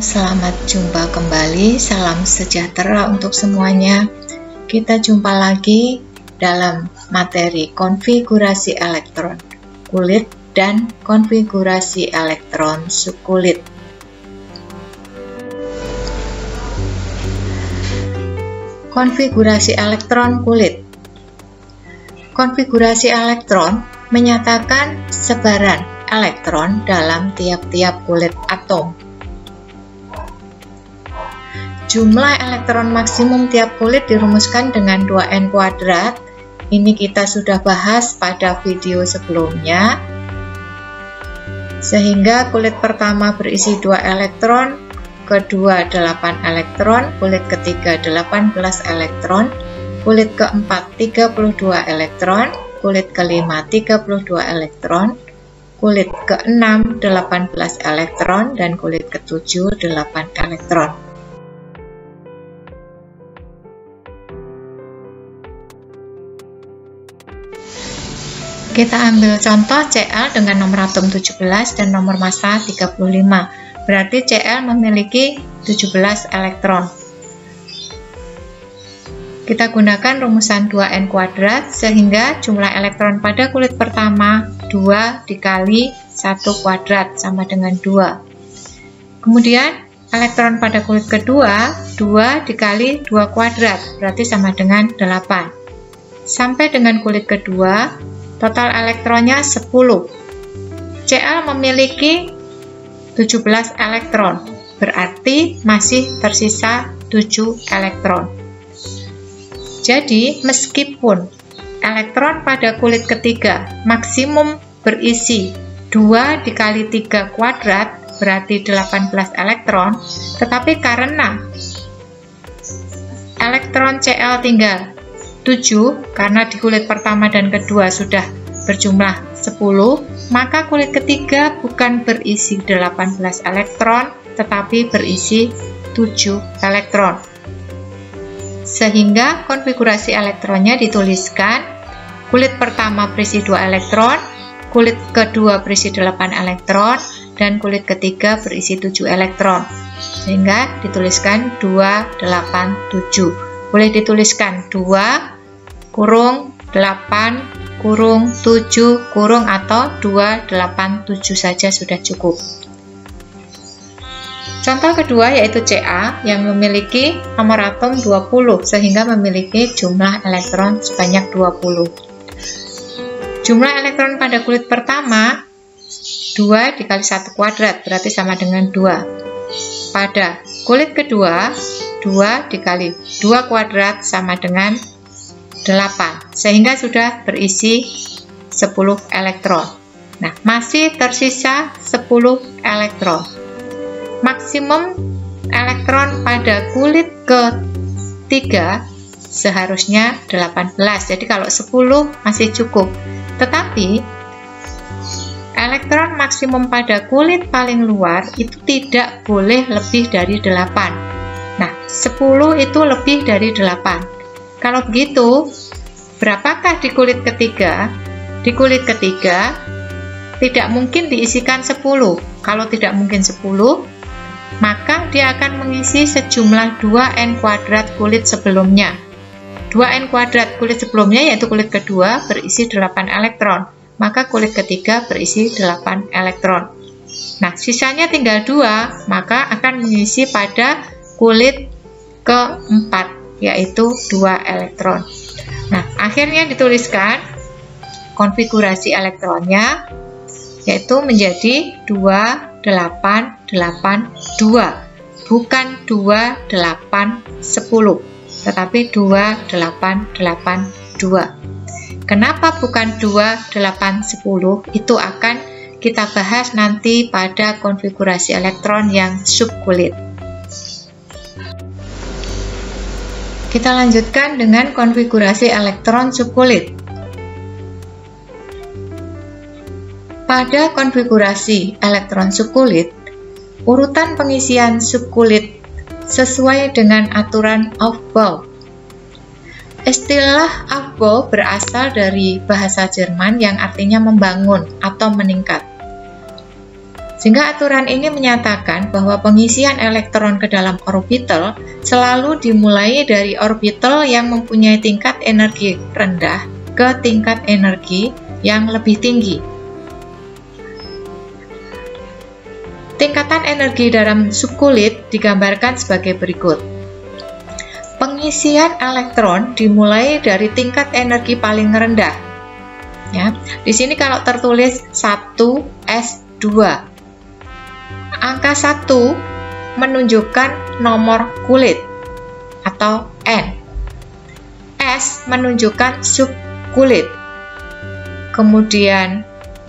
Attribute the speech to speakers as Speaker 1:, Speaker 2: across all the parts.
Speaker 1: Selamat jumpa kembali, salam sejahtera untuk semuanya. Kita jumpa lagi dalam materi konfigurasi elektron kulit dan konfigurasi elektron subkulit. Konfigurasi elektron kulit. Konfigurasi elektron menyatakan sebaran elektron dalam tiap-tiap kulit atom. Jumlah elektron maksimum tiap kulit dirumuskan dengan 2n². Ini kita sudah bahas pada video sebelumnya. Sehingga kulit pertama berisi 2 elektron, kedua 8 elektron, kulit ketiga 18 elektron, kulit keempat 32 elektron, kulit kelima 32 elektron, kulit keenam 18 elektron, dan kulit ketujuh 8 elektron. Kita ambil contoh Cl dengan nomor atom 17 dan nomor massa 35. Berarti Cl memiliki 17 elektron. Kita gunakan rumusan 2n² sehingga jumlah elektron pada kulit pertama 2 dikali 1² sama dengan 2. Kemudian elektron pada kulit kedua 2 dikali 2² berarti sama dengan 8. Sampai dengan kulit kedua total elektronnya 10. Cl memiliki 17 elektron, berarti masih tersisa 7 elektron. Jadi, meskipun elektron pada kulit ketiga maksimum berisi 2 dikali 3 kuadrat, berarti 18 elektron, tetapi karena elektron Cl tinggal 7, karena di kulit pertama dan kedua sudah berjumlah 10, maka kulit ketiga bukan berisi 18 elektron, tetapi berisi 7 elektron. Sehingga konfigurasi elektronnya dituliskan, kulit pertama berisi 2 elektron, kulit kedua berisi 8 elektron, dan kulit ketiga berisi 7 elektron. Sehingga dituliskan 2, 8, 7. Boleh dituliskan 2 kurung 8 kurung 7 kurung atau 2, 8, 7 saja sudah cukup. Contoh kedua yaitu Ca yang memiliki nomor atom 20 sehingga memiliki jumlah elektron sebanyak 20. Jumlah elektron pada kulit pertama 2 dikali 1² berarti sama dengan 2. Pada kulit kedua 2 dikali 2² sama dengan 8, sehingga sudah berisi 10 elektron. Nah, masih tersisa 10 elektron. Maksimum elektron pada kulit ketiga seharusnya 18. Jadi kalau 10 masih cukup. Tetapi elektron maksimum pada kulit paling luar itu tidak boleh lebih dari 8. Nah, 10 itu lebih dari 8. Kalau begitu, berapakah di kulit ketiga? Di kulit ketiga, tidak mungkin diisikan 10. Kalau tidak mungkin 10, maka dia akan mengisi sejumlah 2n² kulit sebelumnya. 2n² kulit sebelumnya, yaitu kulit kedua, berisi 8 elektron. Maka kulit ketiga berisi 8 elektron. Nah, sisanya tinggal 2, maka akan mengisi pada kulit keempat, yaitu 2 elektron. Nah, akhirnya dituliskan konfigurasi elektronnya yaitu menjadi 2, 8, 8, 2. Bukan 2, 8, 10, tetapi 2, 8, 8, 2. Kenapa bukan 2, 8, 10? Itu akan kita bahas nanti pada konfigurasi elektron yang subkulit. Kita lanjutkan dengan konfigurasi elektron subkulit. Pada konfigurasi elektron subkulit, urutan pengisian subkulit sesuai dengan aturan Aufbau. Istilah Aufbau berasal dari bahasa Jerman yang artinya membangun atau meningkat. Sehingga aturan ini menyatakan bahwa pengisian elektron ke dalam orbital selalu dimulai dari orbital yang mempunyai tingkat energi rendah ke tingkat energi yang lebih tinggi. Tingkatan energi dalam subkulit digambarkan sebagai berikut. Pengisian elektron dimulai dari tingkat energi paling rendah. Ya, di sini kalau tertulis 1s2, angka 1 menunjukkan nomor kulit atau N. S menunjukkan subkulit. Kemudian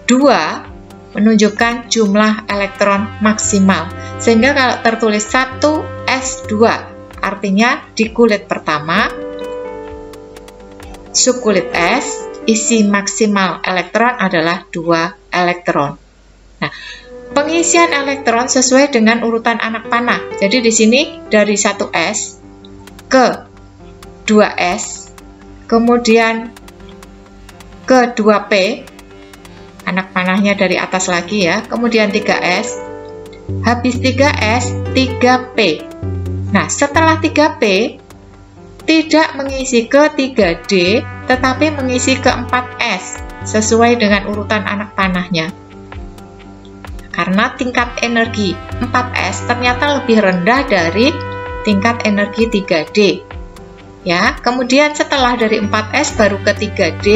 Speaker 1: 2 menunjukkan jumlah elektron maksimal. Sehingga kalau tertulis 1s2 artinya di kulit pertama, subkulit S, isi maksimal elektron adalah 2 elektron. Nah, pengisian elektron sesuai dengan urutan anak panah. Jadi di sini dari 1S ke 2S, kemudian ke 2P, anak panahnya dari atas lagi ya, kemudian 3S, habis 3S, 3P. Nah, setelah 3P, tidak mengisi ke 3D, tetapi mengisi ke 4S, sesuai dengan urutan anak panahnya. Karena tingkat energi 4S ternyata lebih rendah dari tingkat energi 3D. Ya, kemudian setelah dari 4S baru ke 3D,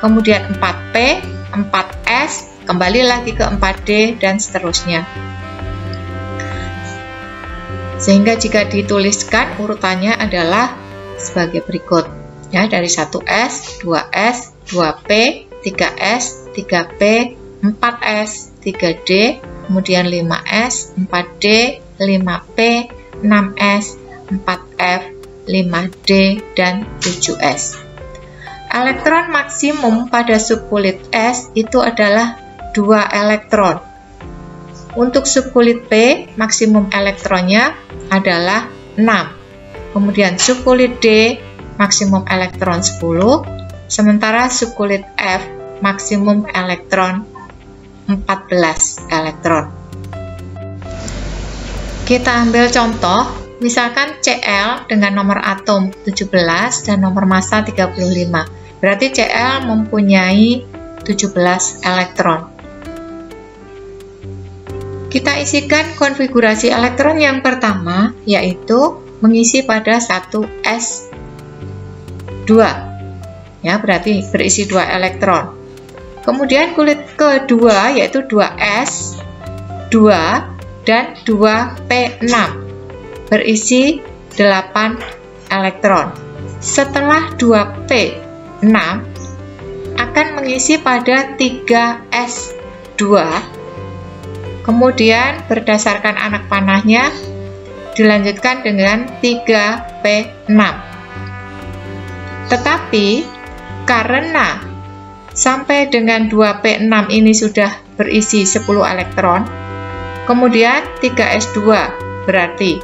Speaker 1: kemudian 4P, 4S, kembali lagi ke 4D, dan seterusnya. Sehingga jika dituliskan urutannya adalah sebagai berikut. Ya, dari 1S, 2S, 2P, 3S, 3P, 4S, 3D, kemudian 5S, 4D, 5P, 6S, 4F, 5D, dan 7S. Elektron maksimum pada subkulit S itu adalah 2 elektron. Untuk subkulit P, maksimum elektronnya adalah 6. Kemudian subkulit D, maksimum elektron 10. Sementara subkulit F, maksimum elektron 14 elektron. Kita ambil contoh, misalkan Cl dengan nomor atom 17 dan nomor massa 35. Berarti Cl mempunyai 17 elektron. Kita isikan konfigurasi elektron yang pertama, yaitu mengisi pada 1s2. Ya, berarti berisi 2 elektron. Kemudian kulit kedua yaitu 2s, 2 dan 2p6 berisi 8 elektron. Setelah 2p6 akan mengisi pada 3s2. Kemudian berdasarkan anak panahnya dilanjutkan dengan 3P6. Tetapi karena sampai dengan 2P6 ini sudah berisi 10 elektron, kemudian 3S2 berarti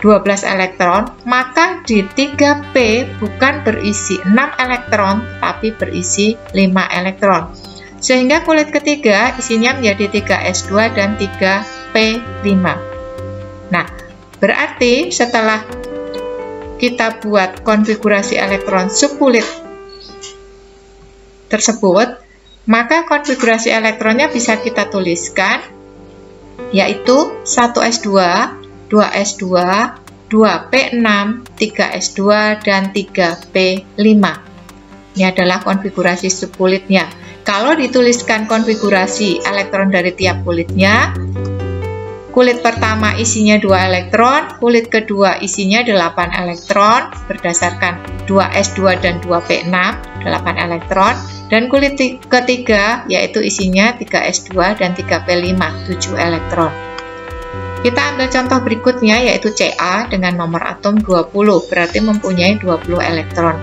Speaker 1: 12 elektron, maka di 3P bukan berisi 6 elektron, tapi berisi 5 elektron. Sehingga kulit ketiga isinya menjadi 3S2 dan 3P5. Nah, berarti setelah kita buat konfigurasi elektron subkulit tersebut, maka konfigurasi elektronnya bisa kita tuliskan, yaitu 1S2, 2S2, 2P6, 3S2, dan 3P5. Ini adalah konfigurasi subkulitnya. Kalau dituliskan konfigurasi elektron dari tiap kulitnya, kulit pertama isinya 2 elektron, kulit kedua isinya 8 elektron, berdasarkan 2S2 dan 2P6, 8 elektron, dan kulit ketiga yaitu isinya 3S2 dan 3P5, 7 elektron. Kita ambil contoh berikutnya yaitu Ca dengan nomor atom 20, berarti mempunyai 20 elektron.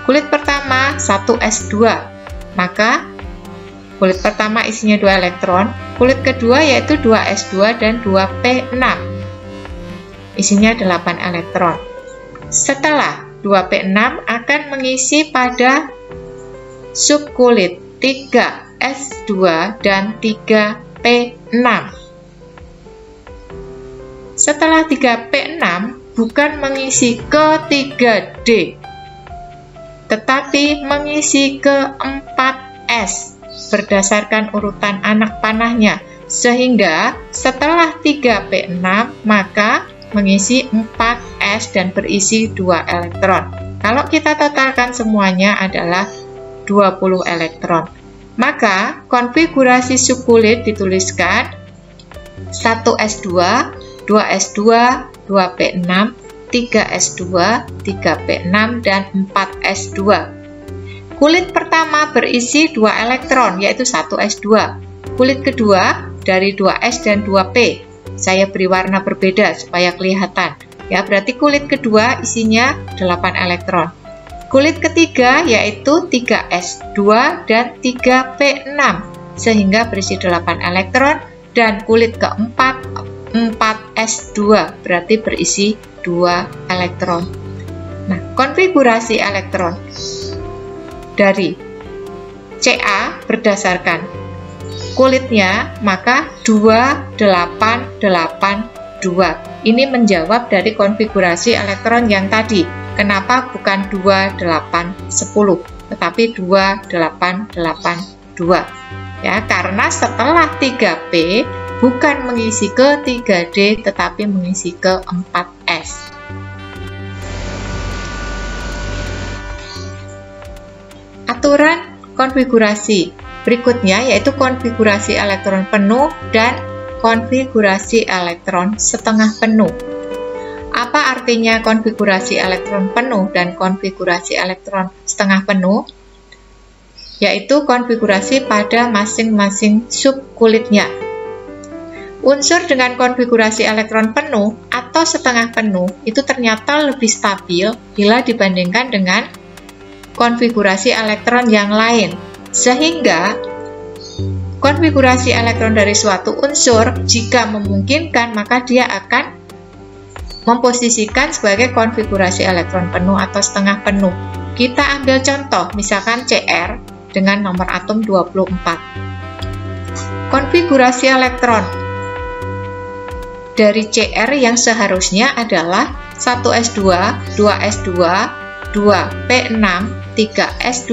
Speaker 1: Kulit pertama 1S2, maka kulit pertama isinya 2 elektron, kulit kedua yaitu 2S2 dan 2P6, isinya 8 elektron. Setelah 2P6 akan mengisi pada subkulit 3S2 dan 3 3p6. Setelah 3p6 bukan mengisi ke 3D, tetapi mengisi ke 4s berdasarkan urutan anak panahnya. Sehingga setelah 3p6 maka mengisi 4s dan berisi 2 elektron. Kalau kita totalkan semuanya adalah 20 elektron. Maka konfigurasi subkulit dituliskan 1s2, 2s2, 2p6, 3s2, 3p6, dan 4s2. Kulit pertama berisi 2 elektron, yaitu 1s2. Kulit kedua dari 2s dan 2p. Saya beri warna berbeda supaya kelihatan. Ya, berarti kulit kedua isinya 8 elektron. Kulit ketiga yaitu 3s2 dan 3p6 sehingga berisi 8 elektron, dan kulit keempat 4s2 berarti berisi 2 elektron. Nah, konfigurasi elektron dari Ca berdasarkan kulitnya maka 2882. Ini menjawab dari konfigurasi elektron yang tadi. Kenapa bukan 2810 tetapi 2882? Ya, karena setelah 3p bukan mengisi ke 3D tetapi mengisi ke 4s. Aturan konfigurasi berikutnya yaitu konfigurasi elektron penuh dan konfigurasi elektron setengah penuh. Apa artinya konfigurasi elektron penuh dan konfigurasi elektron setengah penuh? Yaitu konfigurasi pada masing-masing subkulitnya. Unsur dengan konfigurasi elektron penuh atau setengah penuh itu ternyata lebih stabil bila dibandingkan dengan konfigurasi elektron yang lain. Sehingga konfigurasi elektron dari suatu unsur jika memungkinkan maka dia akan memposisikan sebagai konfigurasi elektron penuh atau setengah penuh. Kita ambil contoh misalkan Cr dengan nomor atom 24. Konfigurasi elektron dari Cr yang seharusnya adalah 1s2, 2s2, 2p6, 3s2,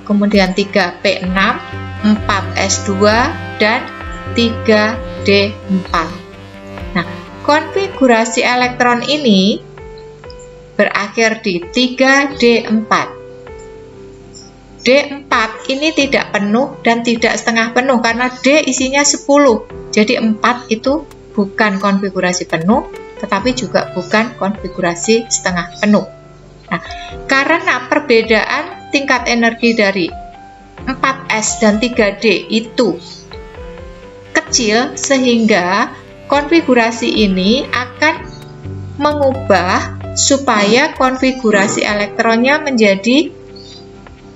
Speaker 1: kemudian 3p6, 4s2, dan 3d4. Nah, konfigurasi elektron ini berakhir di 3d4. D4 ini tidak penuh dan tidak setengah penuh karena D isinya 10. Jadi 4 itu bukan konfigurasi penuh, tetapi juga bukan konfigurasi setengah penuh. Nah, karena perbedaan tingkat energi dari 4S dan 3D itu kecil, sehingga konfigurasi ini akan mengubah supaya konfigurasi elektronnya menjadi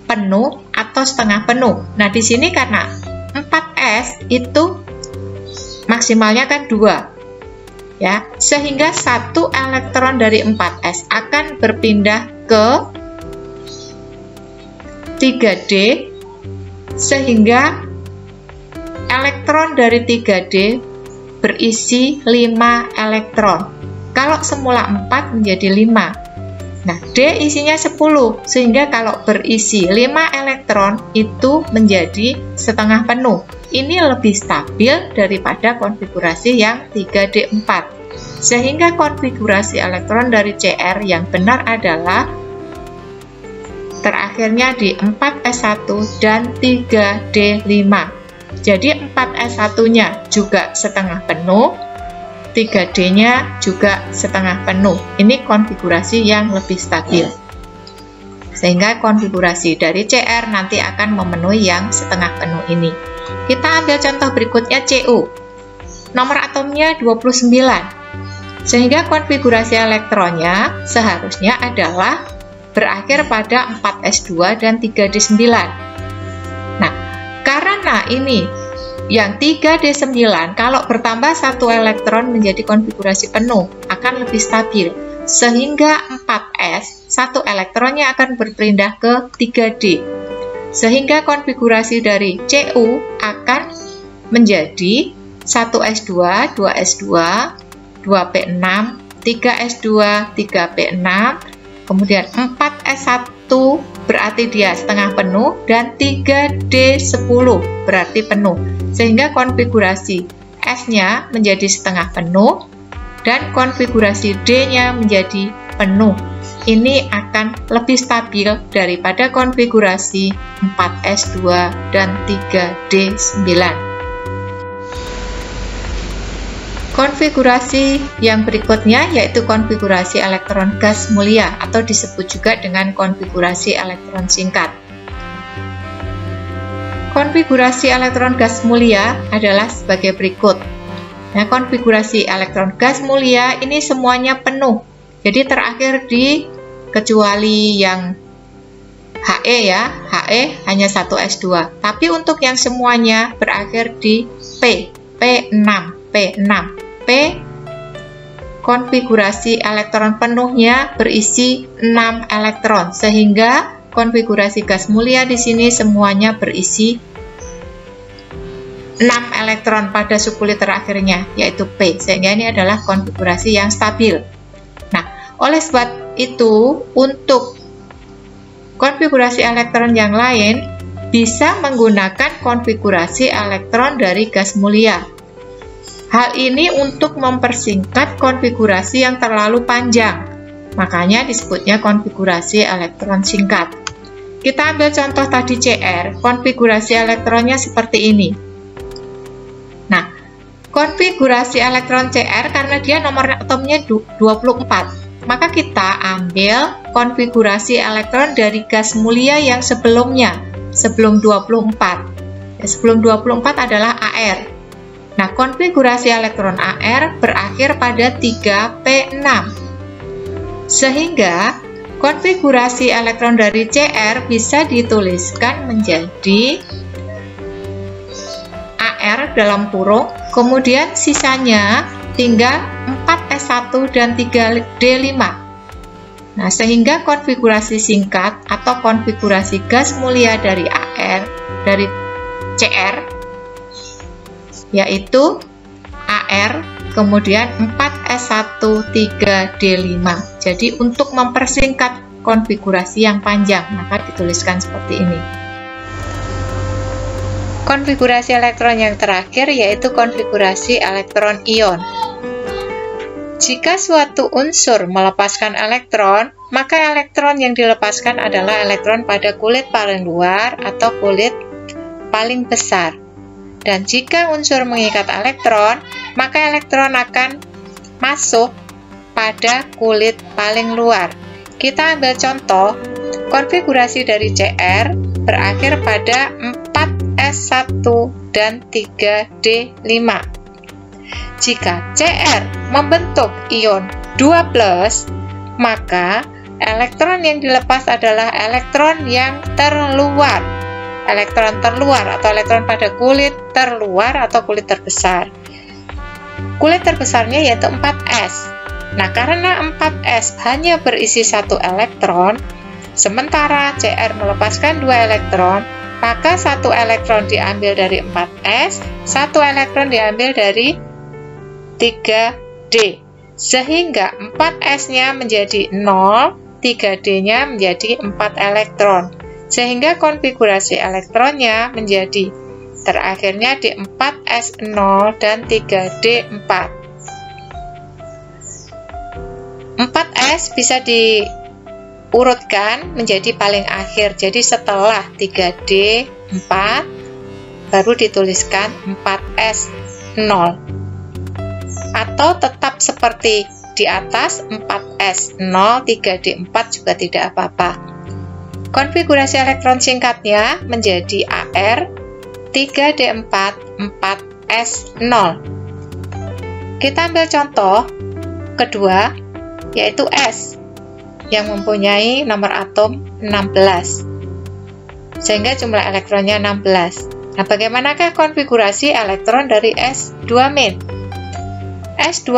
Speaker 1: penuh atau setengah penuh. Nah, di sini karena 4S itu maksimalnya kan 2. Ya, sehingga 1 elektron dari 4S akan berpindah ke 3D sehingga elektron dari 3D berisi 5 elektron. Kalau semula 4 menjadi 5. Nah, D isinya 10 sehingga kalau berisi 5 elektron itu menjadi setengah penuh. Ini lebih stabil daripada konfigurasi yang 3D4. Sehingga konfigurasi elektron dari Cr yang benar adalah terakhirnya di 4s1 dan 3d5. Jadi 4s1-nya juga setengah penuh, 3d-nya juga setengah penuh. Ini konfigurasi yang lebih stabil. Sehingga konfigurasi dari Cr nanti akan memenuhi yang setengah penuh ini. Kita ambil contoh berikutnya Cu. Nomor atomnya 29. Sehingga konfigurasi elektronnya seharusnya adalah berakhir pada 4s2 dan 3d9. Nah, karena ini yang 3d9 kalau bertambah 1 elektron menjadi konfigurasi penuh akan lebih stabil. Sehingga 4s, 1 elektronnya akan berpindah ke 3d. Sehingga konfigurasi dari Cu akan menjadi 1s2, 2s2, 2p6, 3s2, 3p6, kemudian 4s1 berarti dia setengah penuh, dan 3d10 berarti penuh. Sehingga konfigurasi S-nya menjadi setengah penuh dan konfigurasi D-nya menjadi penuh. Ini akan lebih stabil daripada konfigurasi 4s2 dan 3d9. Konfigurasi yang berikutnya yaitu konfigurasi elektron gas mulia atau disebut juga dengan konfigurasi elektron singkat. Konfigurasi elektron gas mulia adalah sebagai berikut. Nah, konfigurasi elektron gas mulia ini semuanya penuh. Jadi terakhir di kecuali yang He ya, He hanya 1s2. Tapi untuk yang semuanya berakhir di P6, P6. P, konfigurasi elektron penuhnya berisi 6 elektron, sehingga konfigurasi gas mulia di sini semuanya berisi 6 elektron pada subkulit terakhirnya, yaitu P, sehingga ini adalah konfigurasi yang stabil. Nah, oleh sebab itu, untuk konfigurasi elektron yang lain bisa menggunakan konfigurasi elektron dari gas mulia. Hal ini untuk mempersingkat konfigurasi yang terlalu panjang, makanya disebutnya konfigurasi elektron singkat. Kita ambil contoh tadi CR, konfigurasi elektronnya seperti ini. Nah, konfigurasi elektron CR karena dia nomor atomnya 24, maka kita ambil konfigurasi elektron dari gas mulia yang sebelumnya, sebelum 24. Sebelum 24 adalah AR. Nah, konfigurasi elektron AR berakhir pada 3p6. Sehingga konfigurasi elektron dari CR bisa dituliskan menjadi AR dalam kurung, kemudian sisanya tinggal 4s1 dan 3d5. Nah, sehingga konfigurasi singkat atau konfigurasi gas mulia dari AR, dari CR, yaitu AR, kemudian 4s1, 3d5. Jadi untuk mempersingkat konfigurasi yang panjang, maka dituliskan seperti ini. Konfigurasi elektron yang terakhir yaitu konfigurasi elektron ion. Jika suatu unsur melepaskan elektron, maka elektron yang dilepaskan adalah elektron pada kulit paling luar atau kulit paling besar. Dan jika unsur mengikat elektron, maka elektron akan masuk pada kulit paling luar. Kita ambil contoh, konfigurasi dari CR berakhir pada 4s1 dan 3d5. Jika CR membentuk ion 2+, maka elektron yang dilepas adalah elektron yang terluar. Elektron terluar atau elektron pada kulit terluar atau kulit terbesar. Kulit terbesarnya yaitu 4s. Nah, karena 4s hanya berisi 1 elektron, sementara CR melepaskan 2 elektron, maka 1 elektron diambil dari 4s, 1 elektron diambil dari 3d. Sehingga 4s-nya menjadi 0, 3d-nya menjadi 4 elektron. Sehingga konfigurasi elektronnya menjadi terakhirnya di 4s0 dan 3d4. 4s bisa diurutkan menjadi paling akhir, jadi setelah 3d4 baru dituliskan 4s0, atau tetap seperti di atas 4s0 3d4 juga tidak apa-apa. Konfigurasi elektron singkatnya menjadi AR 3D4 4S0. Kita ambil contoh kedua, yaitu S, yang mempunyai nomor atom 16, sehingga jumlah elektronnya 16. Nah, bagaimanakah konfigurasi elektron dari S2-? S2-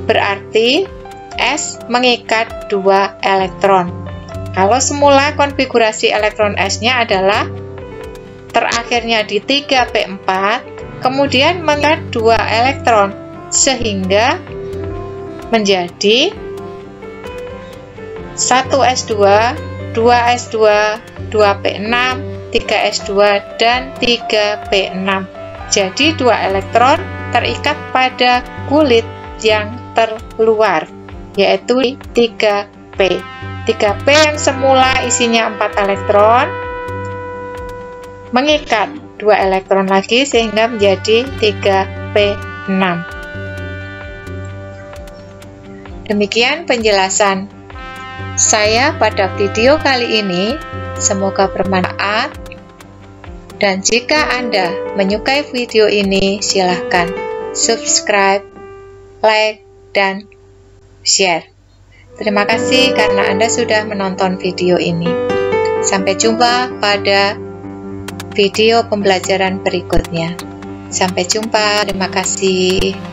Speaker 1: berarti S mengikat 2 elektron. Kalau semula konfigurasi elektron S-nya adalah terakhirnya di 3p4, kemudian mengikat 2 elektron sehingga menjadi 1s2, 2s2, 2p6, 3s2, dan 3p6. Jadi 2 elektron terikat pada kulit yang terluar, yaitu 3p. 3p yang semula isinya 4 elektron mengikat 2 elektron lagi sehingga menjadi 3p6. Demikian penjelasan saya pada video kali ini. Semoga bermanfaat, dan jika Anda menyukai video ini, silahkan subscribe, like, dan share. Terima kasih karena Anda sudah menonton video ini. Sampai jumpa pada video pembelajaran berikutnya. Sampai jumpa, terima kasih.